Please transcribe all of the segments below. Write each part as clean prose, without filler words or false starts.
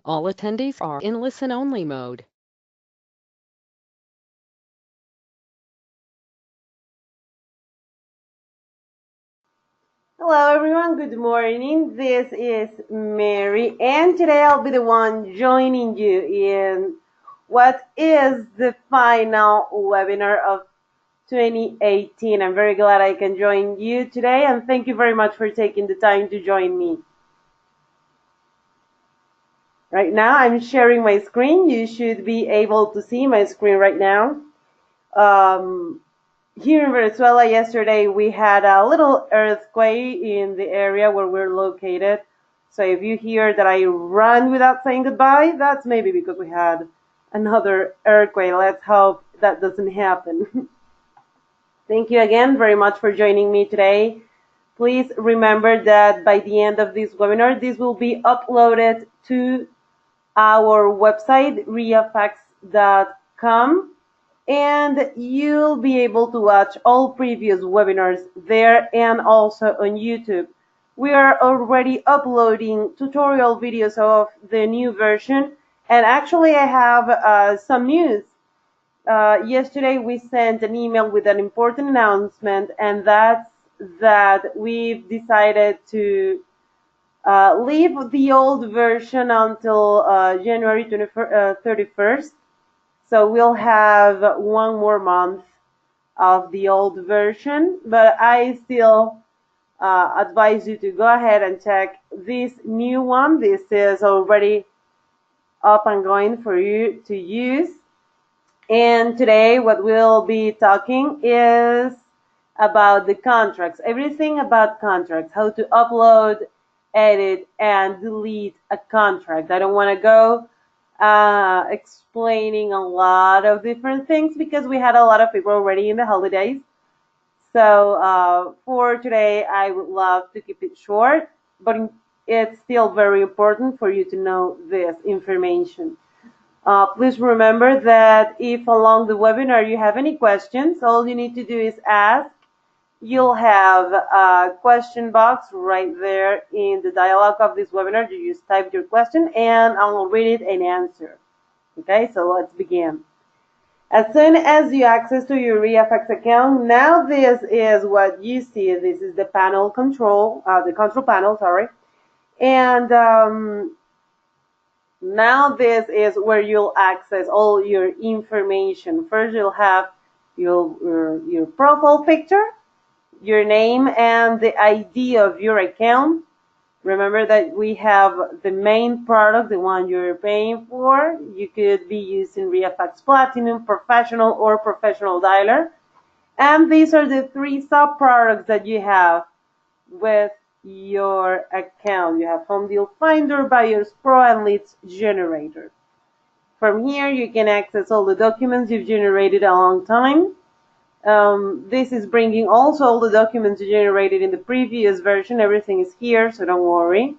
All attendees are in listen-only mode. Hello everyone, good morning. This is Mary, and today I'll be the one joining you in what is the final webinar of 2018. I'm very glad I can join you today, and thank you very much for taking the time to join me. Right now, I'm sharing my screen. You should be able to see my screen right now. Here in Venezuela yesterday, we had a little earthquake in the area where we're located. So if you hear that I run without saying goodbye, that's maybe because we had another earthquake. Let's hope that doesn't happen. Thank you again very much for joining me today. Please remember that by the end of this webinar, this will be uploaded to our website, REIFax.com, and you'll be able to watch all previous webinars there and also on YouTube. We are already uploading tutorial videos of the new version, and actually I have some news. Yesterday we sent an email with an important announcement, and that's that we've decided to leave the old version until January 31st. So we'll have one more month of the old version, but I still advise you to go ahead and check this new one. This is already up and going for you to use. And today what we'll be talking is about the contracts, everything about contracts, how to upload, edit, and delete a contract. I don't want to go explaining a lot of different things because we had a lot of people already in the holidays. So for today, I would love to keep it short, but it's still very important for you to know this information. Please remember that if along the webinar you have any questions, all you need to do is ask. You'll have a question box right there in the dialogue of this webinar. You just type your question and I'll read it and answer. Okay, so let's begin. As soon as you access to your REIFax account, now this is what you see. This is the panel control, the control panel, sorry. And now this is where you'll access all your information. First, you'll have your profile picture, your name, and the ID of your account. Remember that we have the main product, the one you're paying for. You could be using REIFax Platinum, Professional, or Professional Dialer. And these are the three sub-products that you have with your account. You have Home Deal Finder, Buyers Pro, and Leads Generator. From here, you can access all the documents you've generated a long time. This is bringing also all the documents generated in the previous version. Everything is here, so don't worry.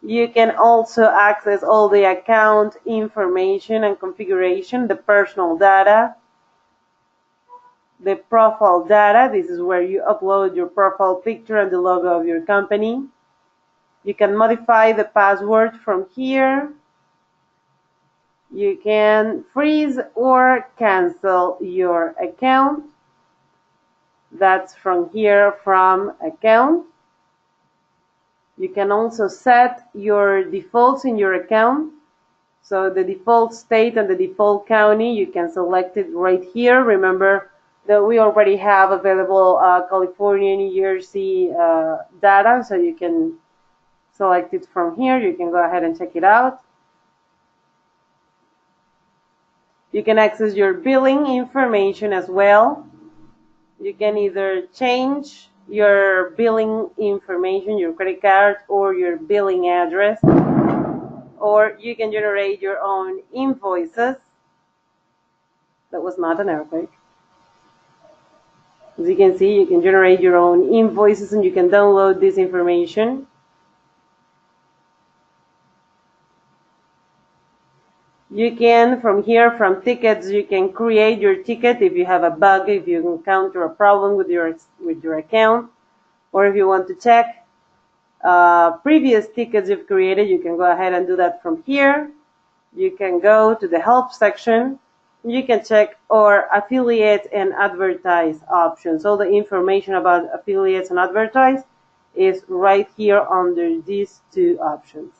You can also access all the account information and configuration, the personal data, the profile data. This is where you upload your profile picture and the logo of your company. You can modify the password from here. You can freeze or cancel your account. That's from here, from account. You can also set your defaults in your account. So the default state and the default county, you can select it right here. Remember that we already have available California, New Jersey data, so you can select it from here. You can go ahead and check it out. You can access your billing information as well. You can either change your billing information, your credit card, or your billing address, or you can generate your own invoices. That was not an earthquake. As you can see, you can generate your own invoices and you can download this information. You can, from here, from tickets, you can create your ticket if you have a bug, if you encounter a problem with your account, or if you want to check previous tickets you've created, you can go ahead and do that from here. You can go to the help section. You can check our affiliate and advertise options. All the information about affiliates and advertise is right here under these two options.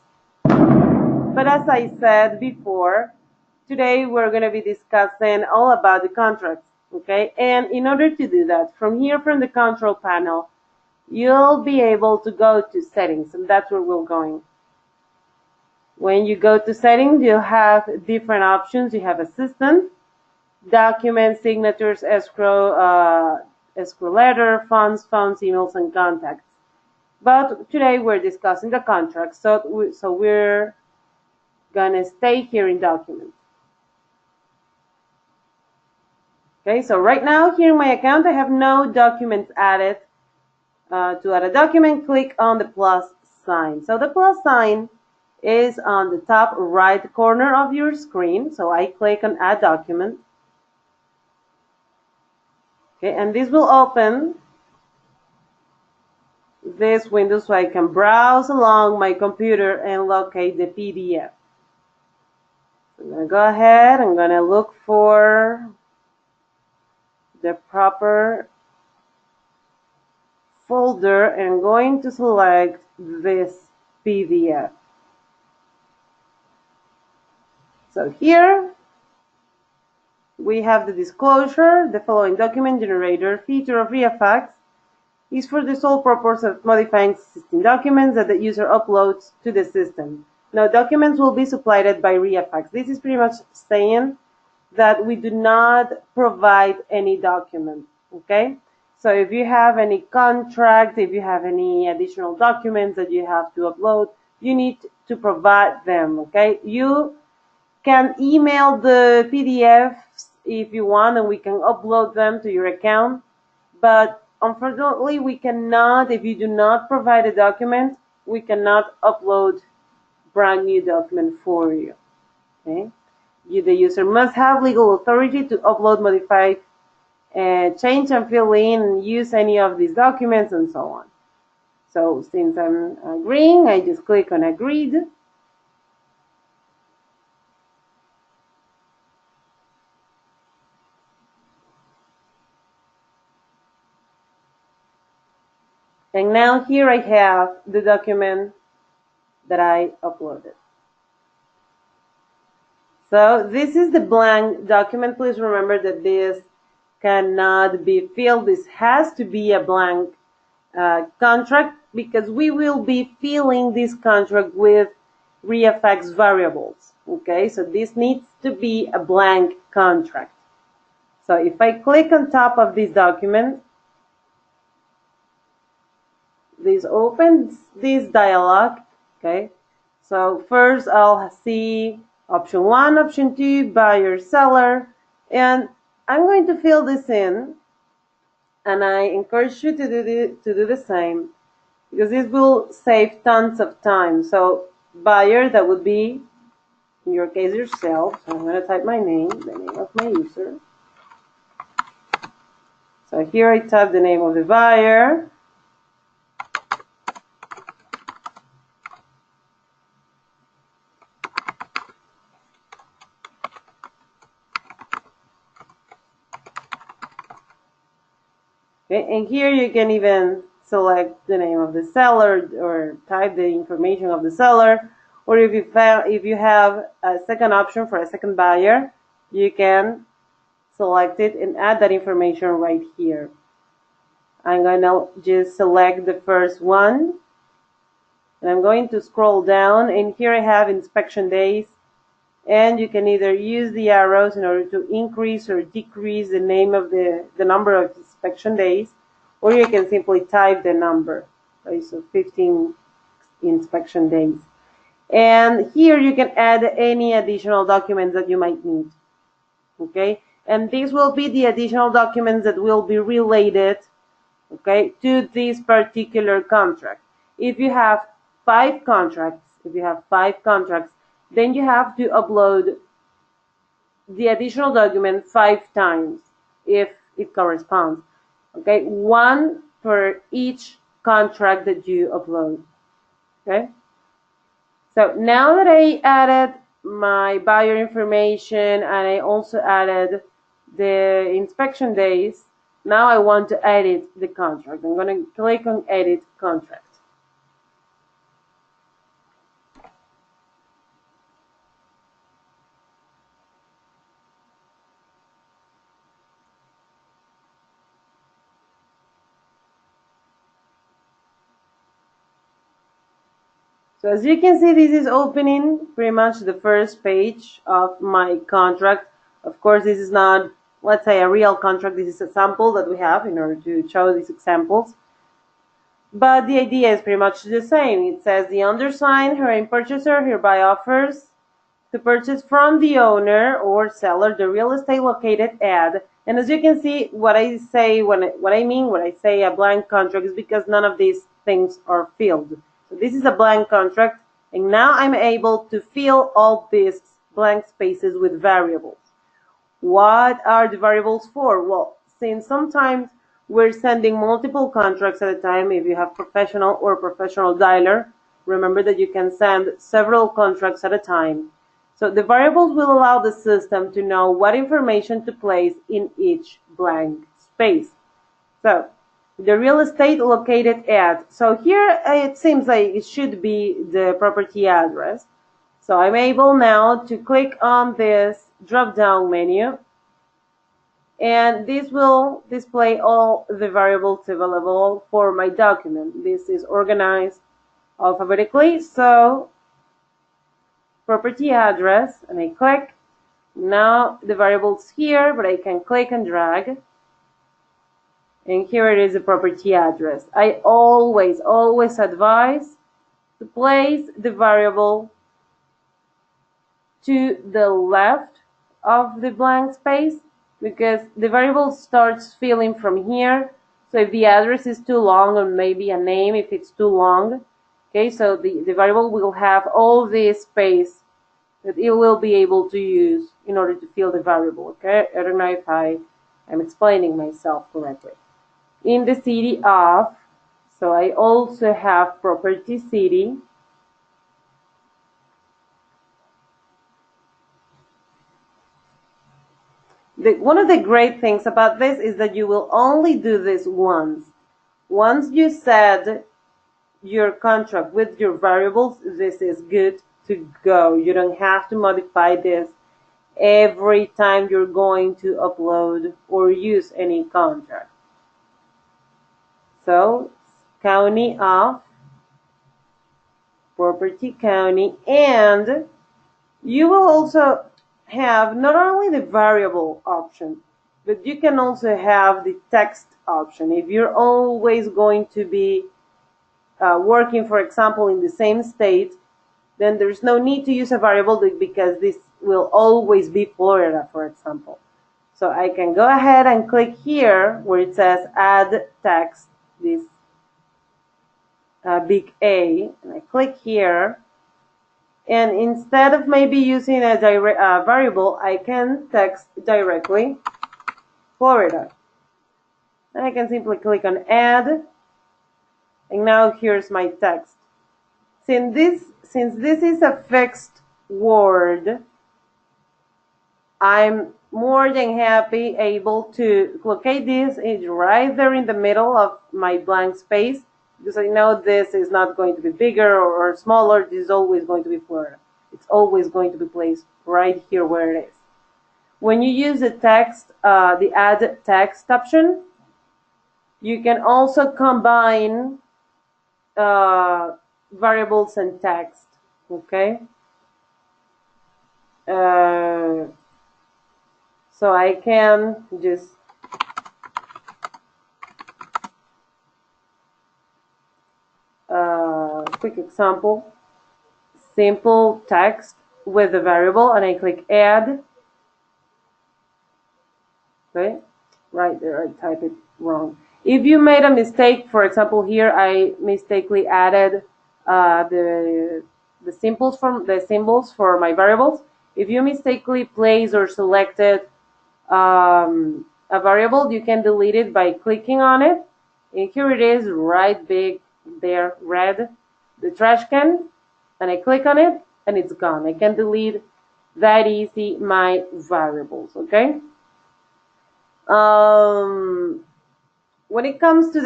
But as I said before, today we're going to be discussing all about the contracts, okay? And in order to do that, from here from the control panel, you'll be able to go to settings, and that's where we're going. When you go to settings, you'll have different options. You have assistant, documents, signatures, escrow, escrow letter, funds, emails, and contacts. But today we're discussing the contracts, so we're gonna stay here in documents. Okay, so right now here in my account, I have no documents added. To add a document, click on the plus sign. So the plus sign is on the top right corner of your screen. So I click on add document. Okay, and this will open this window so I can browse along my computer and locate the PDF. I'm going to go ahead, I'm going to look for the proper folder and going to select this PDF. So here we have the disclosure. The following document generator feature of REIFax is for the sole purpose of modifying existing documents that the user uploads to the system. Now, documents will be supplied by REIFax. This is pretty much saying that we do not provide any document, okay? So if you have any contract, if you have any additional documents that you have to upload, you need to provide them, okay? You can email the PDFs if you want, and we can upload them to your account. But unfortunately, we cannot, if you do not provide a document, we cannot upload brand new document for you, okay? The user must have legal authority to upload, modify, change and fill in and use any of these documents and so on. So since I'm agreeing, I just click on agreed. And now here I have the document that I uploaded. So this is the blank document. Please remember that this cannot be filled. This has to be a blank contract because we will be filling this contract with REIFax variables. Okay, so this needs to be a blank contract. So if I click on top of this document, this opens this dialog. Okay, so first I'll see option 1, option 2, buyer, seller, and I'm going to fill this in, and I encourage you to do the same because this will save tons of time. So buyer, that would be in your case yourself. So I'm going to type my name, the name of my user. So here I type the name of the buyer. Okay, and here you can even select the name of the seller or type the information of the seller. Or if you have a second option for a second buyer, you can select it and add that information right here. I'm going to just select the first one. And I'm going to scroll down, and here I have inspection days. And you can either use the arrows in order to increase or decrease the name of the number of inspection days, or you can simply type the number. Right? So 15 inspection days. And here you can add any additional documents that you might need. Okay, and these will be the additional documents that will be related, okay, to this particular contract. If you have 5 contracts, then you have to upload the additional document 5 times if it corresponds. Okay, 1 for each contract that you upload. Okay. So now that I added my buyer information and I also added the inspection days, now I want to edit the contract. I'm going to click on edit contract. So as you can see, this is opening pretty much the first page of my contract. Of course, this is not, let's say, a real contract. This is a sample that we have in order to show these examples. But the idea is pretty much the same. It says the undersigned herein purchaser hereby offers to purchase from the owner or seller the real estate located at. And as you can see, what I say when I say a blank contract is because none of these things are filled. So this is a blank contract, and now I'm able to fill all these blank spaces with variables. What are the variables for? Well, since sometimes we're sending multiple contracts at a time, if you have professional or professional dialer, remember that you can send several contracts at a time. So the variables will allow the system to know what information to place in each blank space. So the real estate located at. So here it seems like it should be the property address. So I'm able now to click on this drop-down menu, and this will display all the variables available for my document. This is organized alphabetically, so property address, and I click. Now the variable's here, but I can click and drag, and here it is, the property address. I always advise to place the variable to the left of the blank space, because the variable starts filling from here. So if the address is too long, or maybe a name if it's too long, okay, so the variable will have all this space that it will be able to use in order to fill the variable. Okay, I don't know if I'm explaining myself correctly. In the city of, so I also have property city. One of the great things about this is that you will only do this once. Once you set your contract with your variables, this is good to go. You don't have to modify this every time you're going to upload or use any contract. So, county of, property county, and you will also have not only the variable option, but you can also have the text option. If you're always going to be working, for example, in the same state, then there's no need to use a variable because this will always be Florida, for example. So I can go ahead and click here where it says add text, this big A, and I click here. And instead of maybe using a variable, I can text directly Florida. And I can simply click on add, and now here's my text. Since this is a fixed word, I'm more than happy able to locate this right there in the middle of my blank space, because I know this is not going to be bigger or smaller. This is always going to be Florida. It's always going to be placed right here where it is. When you use the text, the add text option, you can also combine variables and text. Okay. So I can just quick example, simple text with a variable, and I click add. Okay, right there, I type it wrong. If you made a mistake, for example, here I mistakenly added the symbols for my variables. If you mistakenly placed or selected a variable, you can delete it by clicking on it. And here it is, right big there, red. the trash can, and I click on it, and it's gone. I can delete that easy my variables, okay? When it comes to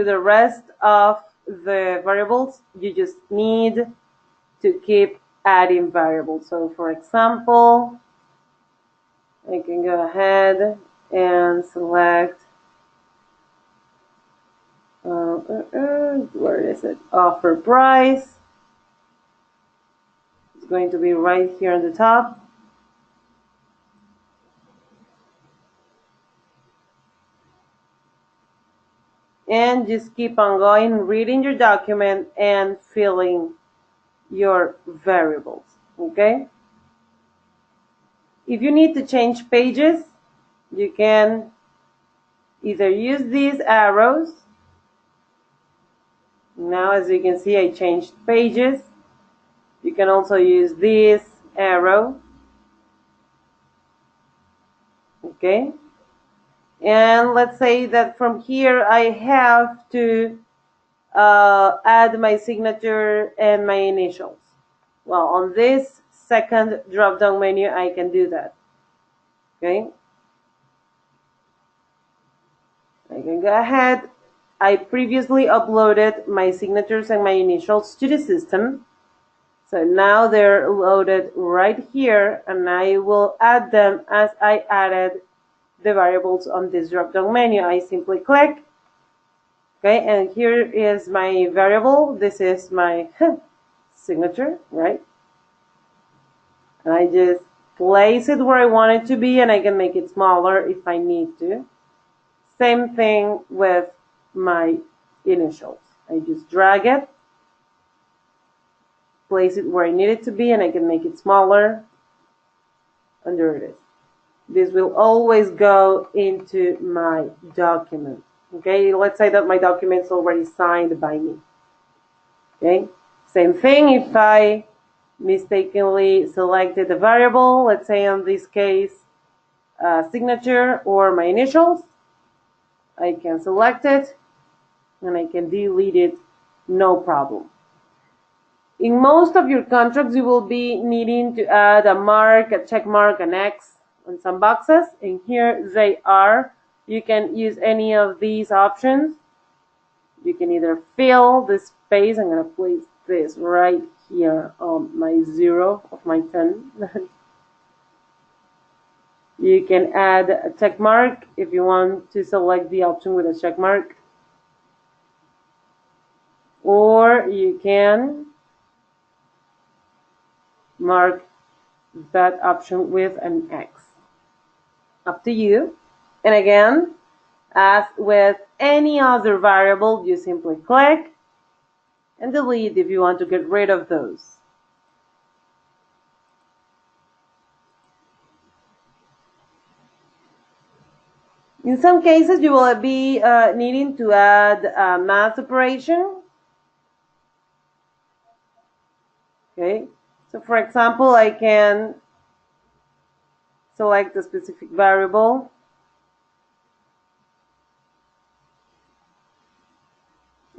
the rest of the variables, you just need to keep adding variables. So for example, I can go ahead and select where is it? Offer price. It's going to be right here on the top. And just keep on going, reading your document and filling your variables, okay? If you need to change pages, you can either use these arrows. Now, as you can see, I changed pages. You can also use this arrow, okay? And let's say that from here I have to add my signature and my initials. Well, on this second drop-down menu, I can do that, okay? I can go ahead. I previously uploaded my signatures and my initials to the system. So now they're loaded right here, and I will add them as I added the variables on this drop-down menu. I simply click, okay, and here is my variable. This is my signature, right? And I just place it where I want it to be, and I can make it smaller if I need to. Same thing with my initials. I just drag it, place it where I need it to be, and I can make it smaller. And there it is. This will always go into my document. Okay, let's say that my document is already signed by me. Okay, same thing if I mistakenly selected a variable, let's say in this case, signature or my initials, I can select it and I can delete it, no problem. In most of your contracts, you will be needing to add a mark, a check mark, an X on some boxes, and here they are. You can use any of these options. You can either fill the space. I'm going to place this right here on my 0 of my 10. You can add a check mark if you want to select the option with a check mark. Or you can mark that option with an X. Up to you. And again, as with any other variable, you simply click and delete if you want to get rid of those. In some cases, you will be needing to add a math operation. Okay, so for example, I can select a specific variable.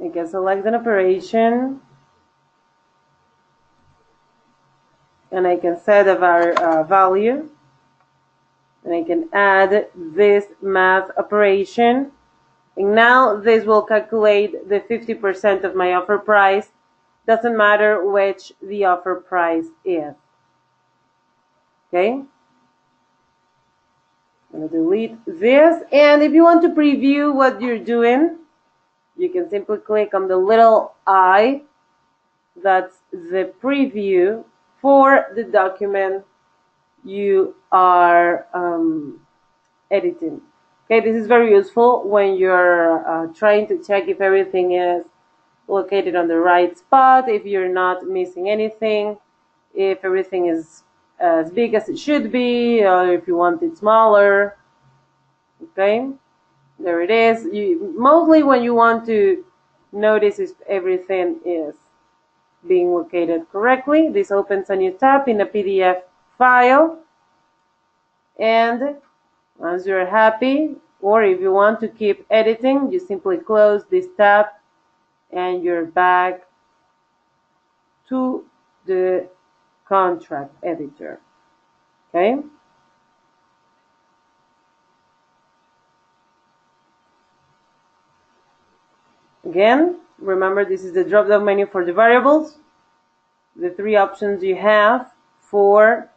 I can select an operation, and I can set a value, and I can add this math operation, and now this will calculate the 50% of my offer price. Doesn't matter which the offer price is. Okay, I'm going to delete this, and if you want to preview what you're doing, you can simply click on the little I. That's the preview for the document you are editing. Okay, this is very useful when you're trying to check if everything is located on the right spot, if you're not missing anything, if everything is as big as it should be, or if you want it smaller. Okay, there it is. Mostly when you want to notice if everything is being located correctly. This opens a new tab in a PDF file, and once you're happy, or if you want to keep editing, you simply close this tab and you're back to the contract editor. Okay. Again, remember this is the drop-down menu for the variables. The three options you have for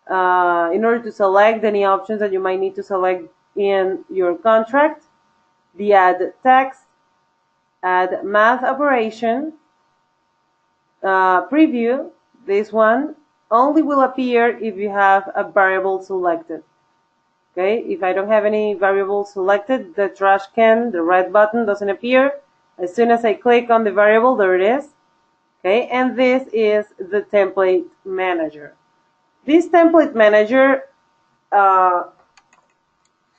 in order to select any options that you might need to select in your contract. The add text, add math operation, preview. This one only will appear if you have a variable selected. Okay, if I don't have any variable selected, the trash can, the red button, doesn't appear. As soon as I click on the variable, there it is. Okay, and this is the template manager. This template manager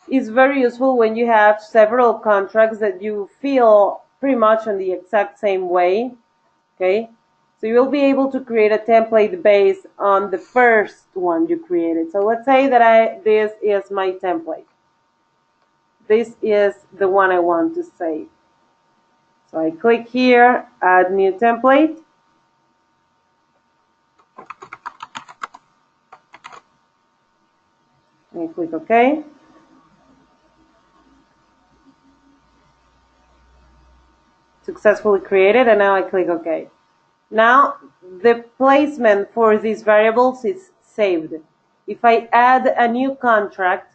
is very useful when you have several contracts that you feel pretty much in the exact same way. Okay, so you'll be able to create a template based on the first one you created. So let's say that this is my template. This is the one I want to save. So I click here, add new template. And I click OK. Successfully created, and now I click OK. Now the placement for these variables is saved. If I add a new contract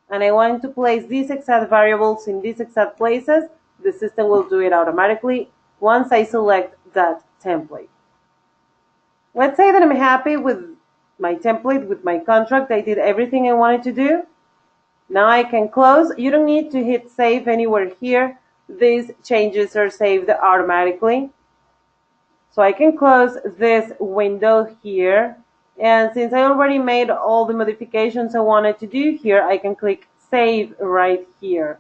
and I want to place these exact variables in these exact places, the system will do it automatically once I select that template. Let's say that I'm happy with my template, with my contract. I did everything I wanted to do. Now I can close. You don't need to hit save anywhere here. These changes are saved automatically. So I can close this window here. And since I already made all the modifications I wanted to do here, I can click save right here.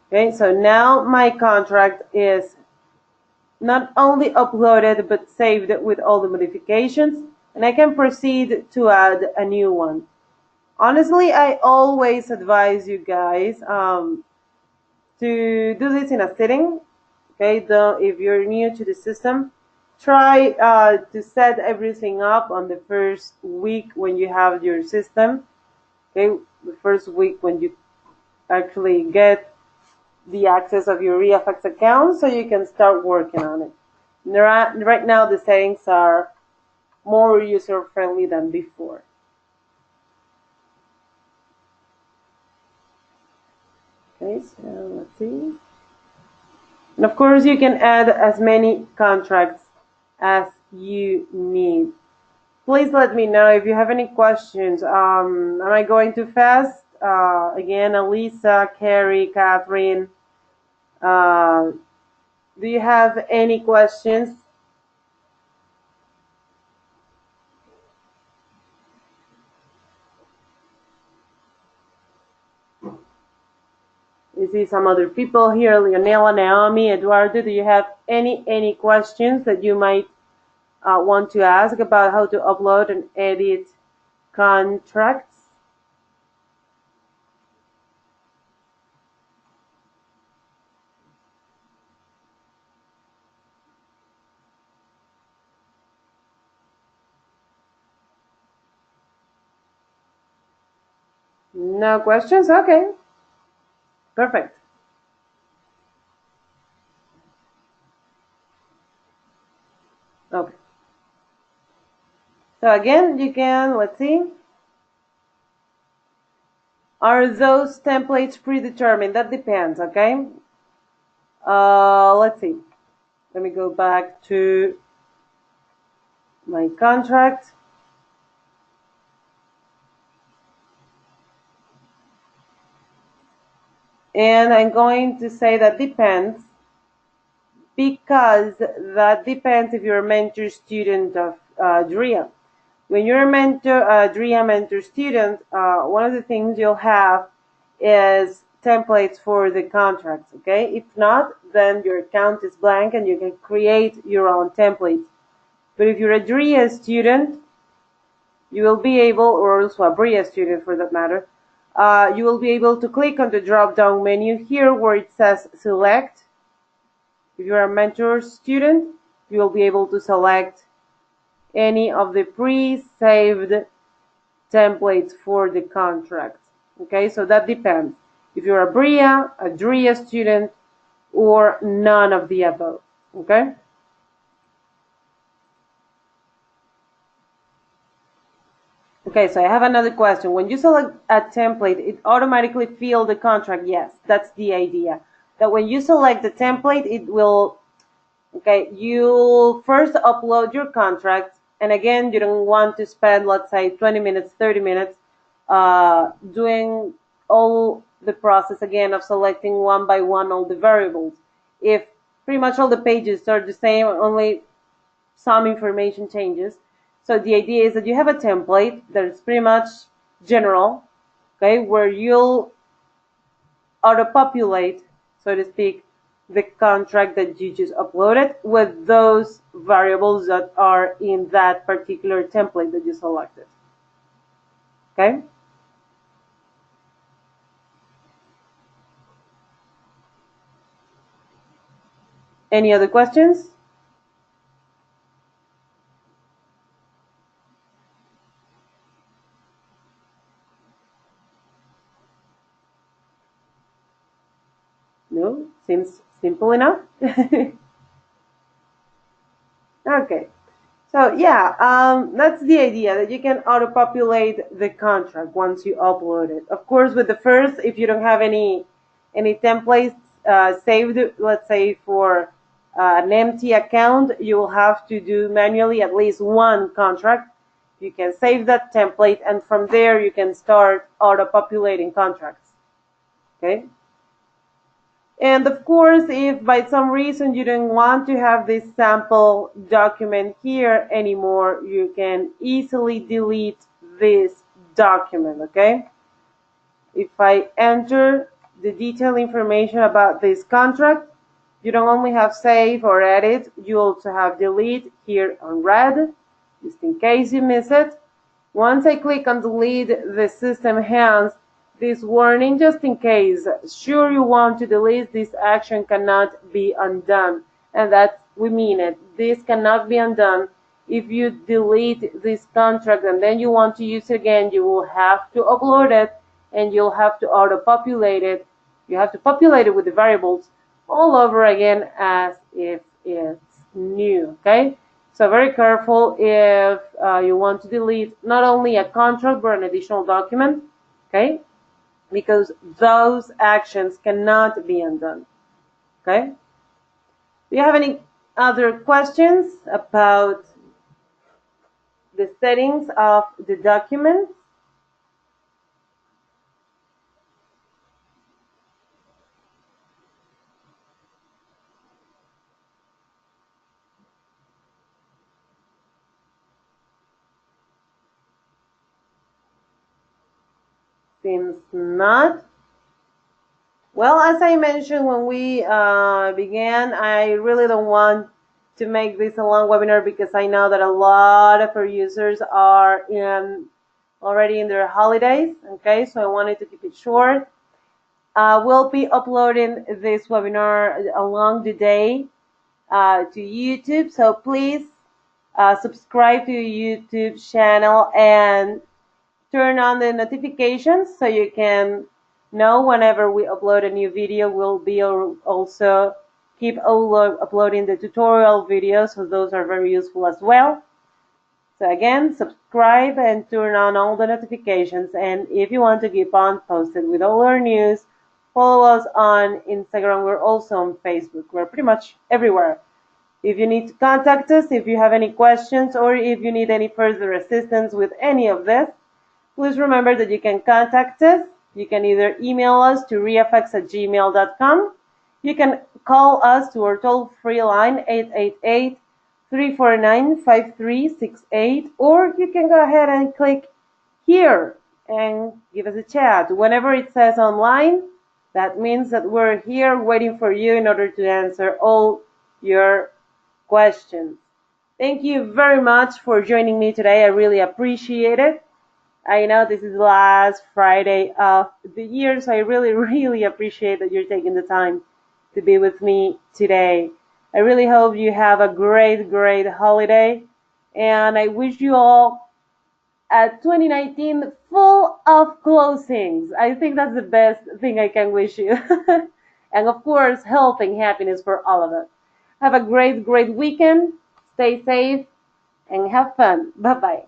Okay, so now my contract is not only uploaded but saved with all the modifications, and I can proceed to add a new one. Honestly, I always advise you guys to do this in a sitting. Okay, if you're new to the system, try to set everything up on the first week when you have your system. Okay, the first week when you actually get the access of your REIFax account, so you can start working on it. Right now, the settings are more user-friendly than before. Okay, so let's see. And of course, you can add as many contracts as you need. Please let me know if you have any questions. Am I going too fast? Again, Elisa, Carrie, Catherine, do you have any questions? You see some other people here, Leonela, Naomi, Eduardo. Do you have any questions that you might want to ask about how to upload and edit contracts? No questions? Okay. Perfect. Okay. So again, you can, let's see. Are those templates predetermined? That depends, okay? Let's see. Let me go back to my contract. And I'm going to say that depends, because that depends if you're a mentor student of DREA. When you're a DREA mentor student, one of the things you'll have is templates for the contracts, okay? If not, then your account is blank and you can create your own templates. But if you're a DREA student, you will be able, or also a BREA student for that matter, you will be able to click on the drop-down menu here where it says select, If you're a mentor student, you will be able to select any of the pre-saved templates for the contract. Okay, so that depends. If you're a BRIA, a DRIA student, or none of the above. Okay. Okay, so I have another question. When you select a template, it automatically fills the contract. Yes, that's the idea. That when you select the template, it will, okay, you'll first upload your contract. And again, you don't want to spend, let's say, 20 minutes, 30 minutes doing all the process again of selecting one by one all the variables. If pretty much all the pages are the same, only some information changes. So the idea is that you have a template that is pretty much general, okay, where you'll auto-populate, so to speak, the contract that you just uploaded with those variables that are in that particular template that you selected. Okay? Any other questions? No? Seems simple enough? Okay. So yeah, that's the idea, that you can auto-populate the contract once you upload it. Of course, with the first, if you don't have any templates saved, let's say for an empty account, you will have to do manually at least one contract. You can save that template, and from there you can start auto-populating contracts. Okay. And of course, if by some reason you don't want to have this sample document here anymore, you can easily delete this document, okay? If I enter the detailed information about this contract, you don't only have save or edit, you also have delete here on red, just in case you miss it. Once I click on delete, the system hands this warning just in case. Sure, you want to delete, this action cannot be undone. And that we mean it. This cannot be undone. If you delete this contract and then you want to use it again, you will have to upload it and you'll have to auto-populate it. You have to populate it with the variables all over again as if it's new, okay? So very careful if you want to delete not only a contract but an additional document, okay? Because those actions cannot be undone, okay? Do you have any other questions about the settings of the document? Seems not. Well, as I mentioned when we began, I really don't want to make this a long webinar because I know that a lot of our users are already in their holidays, okay? So I wanted to keep it short. We'll be uploading this webinar along the day to YouTube, so please subscribe to the YouTube channel and turn on the notifications so you can know whenever we upload a new video. We'll be also keep uploading the tutorial videos, so those are very useful as well. So again, subscribe and turn on all the notifications. And if you want to keep on posted with all our news, follow us on Instagram. We're also on Facebook. We're pretty much everywhere. If you need to contact us, if you have any questions, or if you need any further assistance with any of this, please remember that you can contact us. You can either email us to reifax@gmail.com. You can call us to our toll-free line 888-349-5368, or you can go ahead and click here and give us a chat. Whenever it says online, that means that we're here waiting for you in order to answer all your questions. Thank you very much for joining me today. I really appreciate it. I know this is the last Friday of the year, so I really, really appreciate that you're taking the time to be with me today. I really hope you have a great, great holiday. And I wish you all a 2019 full of closings. I think that's the best thing I can wish you. And of course, health and happiness for all of us. Have a great, great weekend. Stay safe and have fun. Bye bye.